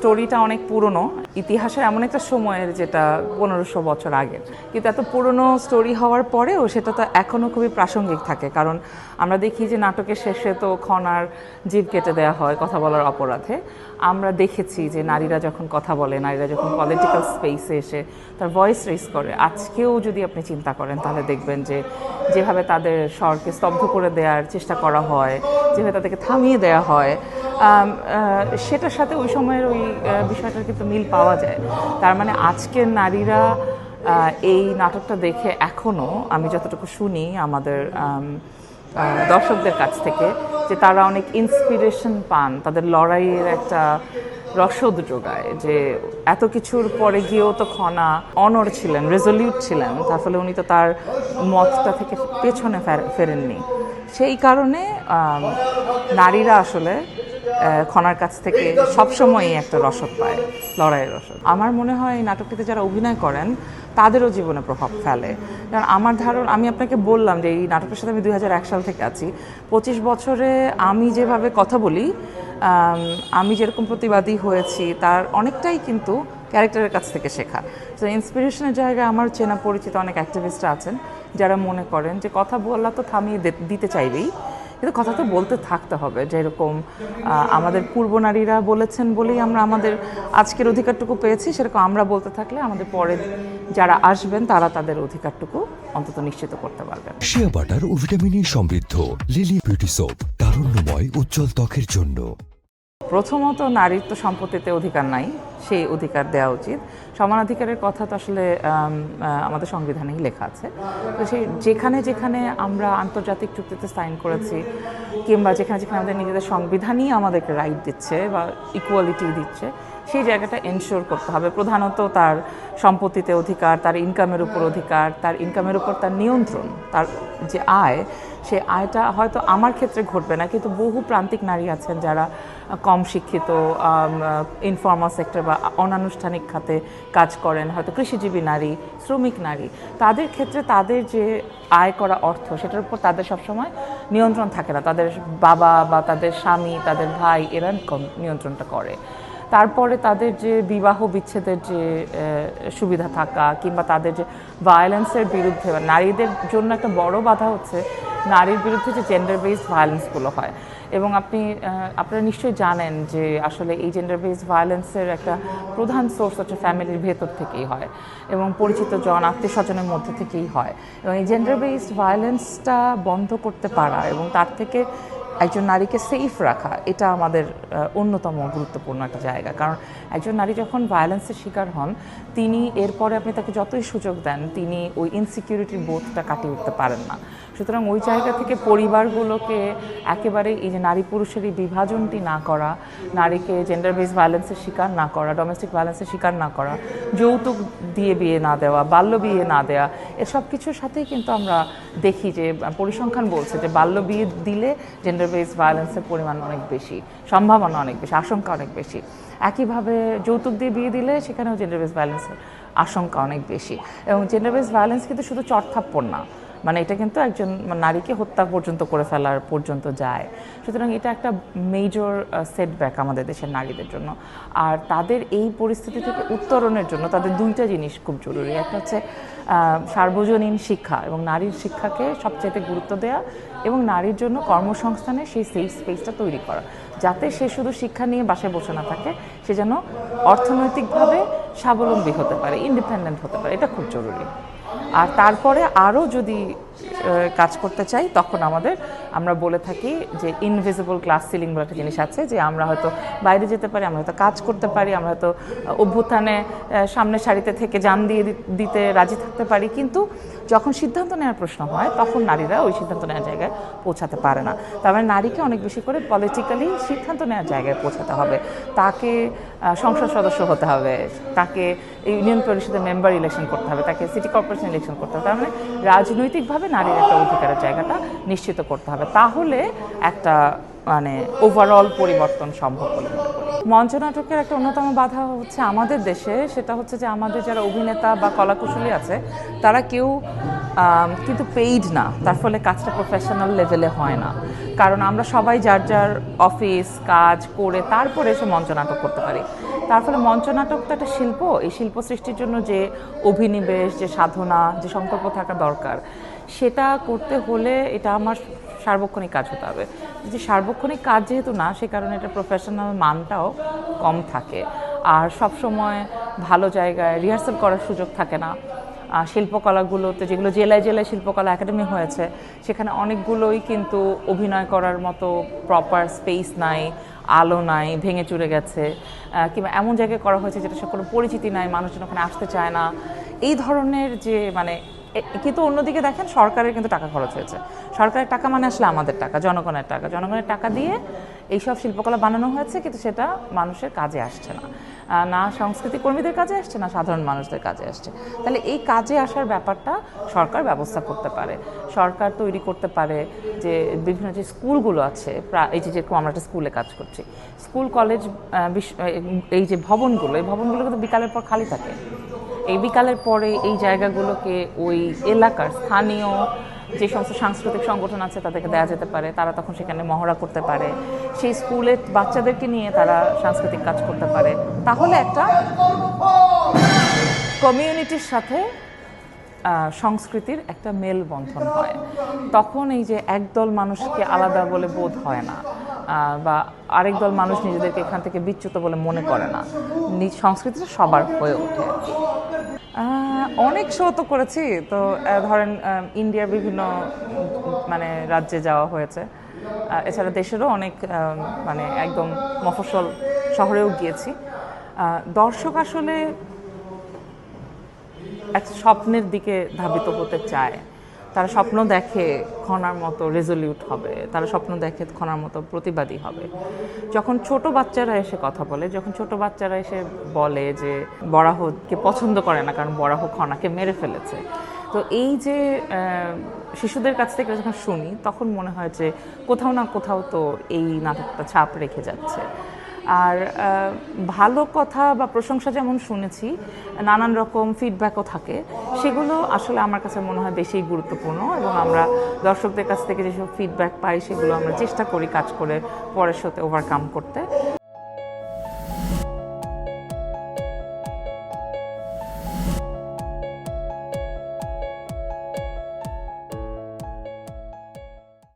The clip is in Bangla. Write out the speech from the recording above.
স্টোরিটা অনেক পুরনো, ইতিহাসের এমন একটা সময়ের যেটা 1500 বছর আগের, কিন্তু এত পুরনো স্টোরি হওয়ার পরেও সেটা তো এখনও খুবই প্রাসঙ্গিক থাকে। কারণ আমরা দেখি যে নাটকের শেষে তো খনার জিভ কেটে দেওয়া হয় কথা বলার অপরাধে। আমরা দেখেছি যে নারীরা যখন কথা বলে, নারীরা যখন পলিটিক্যাল স্পেসে এসে তার ভয়েস রেজ করে, আজকেও যদি আপনি চিন্তা করেন তাহলে দেখবেন যে যেভাবে তাদের স্বরকে স্তব্ধ করে দেওয়ার চেষ্টা করা হয়, যেভাবে তাদেরকে থামিয়ে দেওয়া হয়, সেটার সাথে ওই সময়ের ওই বিষয়টার কিন্তু মিল পাওয়া যায়। তার মানে আজকের নারীরা এই নাটকটা দেখে এখনও আমি যতটুকু শুনি আমাদের দর্শকদের কাছ থেকে, যে তারা অনেক ইন্সপিরেশন পান, তাদের লড়াইয়ের একটা রসদ যোগায়, যে এত কিছুর পরে গিয়েও তো খনা অনড় ছিলেন, রেজলিউট ছিলেন, তার ফলে উনি তো তার মতটা থেকে পেছনে ফেরেননি। সেই কারণে নারীরা আসলে খনার কাছ থেকে সবসময়ই একটা রসদ পায়, লড়াইয়ের রসদ। আমার মনে হয় এই নাটকটিতে যারা অভিনয় করেন তাদেরও জীবনে প্রভাব ফেলে। কারণ আমার ধারণা, আমি আপনাকে বললাম যে এই নাটকের সাথে আমি 2001 সাল থেকে আছি। 25 বছরে আমি যেভাবে কথা বলি, আমি যেরকম প্রতিবাদী হয়েছি, তার অনেকটাই কিন্তু ক্যারেক্টারের কাছ থেকে শেখা। তো ইন্সপিরেশনের জায়গায় আমার চেনা পরিচিত অনেক অ্যাক্টিভিস্টরা আছেন যারা মনে করেন যে কথা বলা তো থামিয়ে দিতে চাইবেই, কিন্তু কথা তো বলতে থাকতে হবে। যেরকম আমাদের পূর্ব নারীরা বলেছেন বলেই আমরা আমাদের আজকের অধিকারটুকু পেয়েছি, সেরকম আমরা বলতে থাকলে আমাদের পরে যারা আসবেন তারা তাদের অধিকারটুকু অন্তত নিশ্চিত করতে পারবেন। শিয়া বাটার ও ভিটামিন ই সমৃদ্ধ লিলি বিউটি সোপ, তারুণ্যময় উজ্জ্বল ত্বকের জন্য। প্রথমত, নারীর তো সম্পত্তিতে অধিকার নাই, সেই অধিকার দেওয়া উচিত। সমানাধিকারের কথা তো আসলে আমাদের সংবিধানেই লেখা আছে। তো সেই যেখানে যেখানে আমরা আন্তর্জাতিক চুক্তিতে সাইন করেছি, কিংবা যেখানে যেখানে আমাদের নিজেদের সংবিধানই আমাদেরকে রাইট দিচ্ছে বা ইকুয়ালিটি দিচ্ছে, সেই জায়গাটা এনশিওর করতে হবে। প্রধানত তার সম্পত্তিতে অধিকার, তার ইনকামের উপর অধিকার, তার ইনকামের উপর তার নিয়ন্ত্রণ, তার যে আয়, সে আয়টা হয়তো আমার ক্ষেত্রে ঘটবে না, কিন্তু বহু প্রান্তিক নারী আছেন যারা কম শিক্ষিত, ইনফর্মাল সেক্টর বা অনানুষ্ঠানিক খাতে কাজ করেন, হয়তো কৃষিজীবী নারী, শ্রমিক নারী, তাদের ক্ষেত্রে তাদের যে আয় করা অর্থ, সেটার উপর তাদের সবসময় নিয়ন্ত্রণ থাকে না। তাদের বাবা বা তাদের স্বামী, তাদের ভাই, এরা নিয়ন্ত্রণটা করে। তারপরে তাদের যে বিবাহ বিচ্ছেদের যে সুবিধা থাকা, কিংবা তাদের যে ভায়োলেন্সের বিরুদ্ধে, নারীদের জন্য একটা বড় বাধা হচ্ছে নারীর বিরুদ্ধে যে জেন্ডার বেসড ভায়োলেন্সগুলো হয়। এবং আপনারা নিশ্চয়ই জানেন যে আসলে এই জেন্ডার বেসড ভায়োলেন্সের একটা প্রধান সোর্স হচ্ছে ফ্যামিলির ভেতর থেকেই হয় এবং পরিচিত জন, আত্মীয় স্বজনের মধ্যে থেকেই হয়। এবং এই জেন্ডার বেসড ভায়োলেন্সটা বন্ধ করতে পারা এবং তার থেকে একজন নারীকে সেফ রাখা, এটা আমাদের অন্যতম গুরুত্বপূর্ণ একটা জায়গা। কারণ একজন নারী যখন ভায়োলেন্সের শিকার হন, তিনি এরপরে আপনি তাকে যতই সুযোগ দেন, তিনি ওই ইনসিকিউরিটির বোধটা কাটিয়ে উঠতে পারেন না। সুতরাং ওই জায়গা থেকে পরিবারগুলোকে একেবারে এই যে নারী পুরুষের এই বিভাজনটি না করা, নারীকে জেন্ডার বেসড ভায়োলেন্সের শিকার না করা, ডোমেস্টিক ভায়োলেন্সের শিকার না করা, যৌতুক দিয়ে বিয়ে না দেওয়া, বাল্য বিয়ে না দেওয়া, এসব কিছুর সাথেই কিন্তু আমরা দেখি যে পরিসংখ্যান বলছে যে বাল্য বিয়ে দিলে জেন্ডার বেসড ভায়োলেন্সের পরিমাণ অনেক বেশি, সম্ভাবনা অনেক বেশি, আশঙ্কা অনেক বেশি। একইভাবে যৌতুক দিয়ে বিয়ে দিলে সেখানেও জেন্ডার বেসড ভায়োলেন্সের আশঙ্কা অনেক বেশি। এবং জেন্ডার বেসড ভায়োলেন্স কিন্তু শুধু চড়থাপ্পড় না, মানে এটা কিন্তু একজন নারীকে হত্যা পর্যন্ত করে ফেলার পর্যন্ত যায়। সুতরাং এটা একটা মেজর সেটব্যাক আমাদের দেশের নারীদের জন্য। আর তাদের এই পরিস্থিতি থেকে উত্তরণের জন্য তাদের দুইটা জিনিস খুব জরুরি। একটা হচ্ছে সার্বজনীন শিক্ষা, এবং নারীর শিক্ষাকে সবচেয়ে গুরুত্ব দেওয়া, এবং নারীর জন্য কর্মসংস্থানে সেই সেফ স্পেসটা তৈরি করা, যাতে সে শুধু শিক্ষা নিয়ে বাসায় বসে না থাকে, সে যেন অর্থনৈতিকভাবে স্বাবলম্বী হতে পারে, ইন্ডিপেন্ডেন্ট হতে পারে। এটা খুব জরুরি। আর তারপরে আরও যদি কাজ করতে চাই, তখন আমরা বলে থাকি যে ইনভিজিবল গ্লাস সিলিং বলে একটা জিনিস আছে, যে আমরা হয়তো বাইরে যেতে পারি, আমরা হয়তো কাজ করতে পারি, আমরা হয়তো অভ্যুত্থানে সামনের সারিতে থেকে জান দিয়ে দিতে রাজি থাকতে পারি, কিন্তু যখন সিদ্ধান্ত নেওয়ার প্রশ্ন হয় তখন নারীরা ওই সিদ্ধান্ত নেওয়ার জায়গায় পৌঁছাতে পারে না। তার মানে নারীকে অনেক বেশি করে পলিটিক্যালি সিদ্ধান্ত নেওয়ার জায়গায় পৌঁছাতে হবে। তাকে সংসদ সদস্য হতে হবে, তাকে ইউনিয়ন পরিষদের মেম্বার ইলেকশন করতে হবে, তাকে সিটি কর্পোরেশন ইলেকশন করতে হবে। তার মানে রাজনৈতিকভাবে নারীর একটা অধিকারের জায়গাটা নিশ্চিত করতে হবে, তাহলে একটা মানে ওভারঅল পরিবর্তন সম্ভব বলে মনে করি। মঞ্চনাটকের একটা অন্যতম বাধা হচ্ছে আমাদের দেশে, সেটা হচ্ছে যে আমাদের যারা অভিনেতা বা কলাকুশলী আছে, তারা কেউ কিন্তু পেইড না, তার ফলে কাজটা প্রফেশনাল লেভেলে হয় না। কারণ আমরা সবাই যার যার অফিস কাজ করে তারপরে এসে মঞ্চনাটক করতে পারি। তার ফলে মঞ্চনাটক তো একটা শিল্প, এই শিল্প সৃষ্টির জন্য যে অভিনিবেশ, যে সাধনা, যে সংকল্প থাকা দরকার, সেটা করতে হলে এটা আমার সার্বক্ষণিক কাজ হতে হবে। যে সার্বক্ষণিক কাজ যেহেতু না, সে কারণে এটা প্রফেশনাল মানটাও কম থাকে। আর সব সময় ভালো জায়গায় রিহার্সাল করার সুযোগ থাকে না। শিল্পকলাগুলোতে যেগুলো জেলায় জেলায় শিল্পকলা একাডেমি হয়েছে, সেখানে অনেকগুলোই কিন্তু অভিনয় করার মতো প্রপার স্পেস নাই, আলো নাই, ভেঙে চুরে গেছে, কিংবা এমন জায়গায় করা হয়েছে যেটা সে কোনো পরিচিতি নাই, মানুষজন ওখানে আসতে চায় না। এই ধরনের যে মানে কিন্তু অন্যদিকে দেখেন সরকারের কিন্তু টাকা খরচ হয়েছে। সরকারের টাকা মানে আসলে আমাদের টাকা, জনগণের টাকা দিয়ে এইসব শিল্পকলা বানানো হয়েছে, কিন্তু সেটা মানুষের কাজে আসছে না, না সংস্কৃতি কর্মীদের কাজে আসছে, না সাধারণ মানুষদের কাজে আসছে। তাহলে এই কাজে আসার ব্যাপারটা সরকার ব্যবস্থা করতে পারে, সরকার তৈরি করতে পারে যে বিভিন্ন যে স্কুলগুলো আছে, এই যে যেরকম আমরা একটা স্কুলে কাজ করছি, স্কুল কলেজ এই যে ভবনগুলো, এই ভবনগুলো কিন্তু বিকালের পর খালি থাকে। এই বিকালের পরে এই জায়গাগুলোকে ওই এলাকার স্থানীয় যে সমস্ত সাংস্কৃতিক সংগঠন আছে তাদেরকে দেওয়া যেতে পারে, তারা তখন সেখানে মহড়া করতে পারে, সেই স্কুলের বাচ্চাদেরকে নিয়ে তারা সাংস্কৃতিক কাজ করতে পারে। তাহলে একটা কমিউনিটির সাথে সংস্কৃতির একটা মেলবন্ধন হয়। তখন এই যে একদল মানুষকে আলাদা বলে বোধ হয় না, বা আরেক দল মানুষ নিজেদেরকে এখান থেকে বিচ্যুত বলে মনে করে না, সংস্কৃতিটা সবার হয়ে ওঠে আর কি। অনেক শো তো করেছি, তো ধরেন ইন্ডিয়ার বিভিন্ন মানে রাজ্যে যাওয়া হয়েছে, এছাড়া দেশেরও অনেক মানে একদম মফস্বল শহরেও গিয়েছি। দর্শক আসলে এক স্বপ্নের দিকে ধাবিত হতে চায়, তারা স্বপ্ন দেখে খনার মতো রেজলিউট হবে, তারা স্বপ্ন দেখে খনার মতো প্রতিবাদী হবে। যখন ছোট বাচ্চারা এসে কথা বলে, যখন ছোট বাচ্চারা এসে বলে যে বরাহকে পছন্দ করে না কারণ বরাহ খনাকে মেরে ফেলেছে, তো এই যে শিশুদের কাছ থেকে যখন শুনি, তখন মনে হয় যে কোথাও না কোথাও তো এই নাটকটা ছাপ রেখে যাচ্ছে। আর ভালো কথা বা প্রশংসা যেমন শুনেছি, নানান রকম ফিডব্যাকও থাকে, সেগুলো আসলে আমার কাছে মনে হয় বেশি গুরুত্বপূর্ণ। এবং আমরা দর্শকদের কাছ থেকে যেসব ফিডব্যাক পাই, সেগুলো আমরা চেষ্টা করি কাজ করে পরের শোতে ওভারকাম করতে।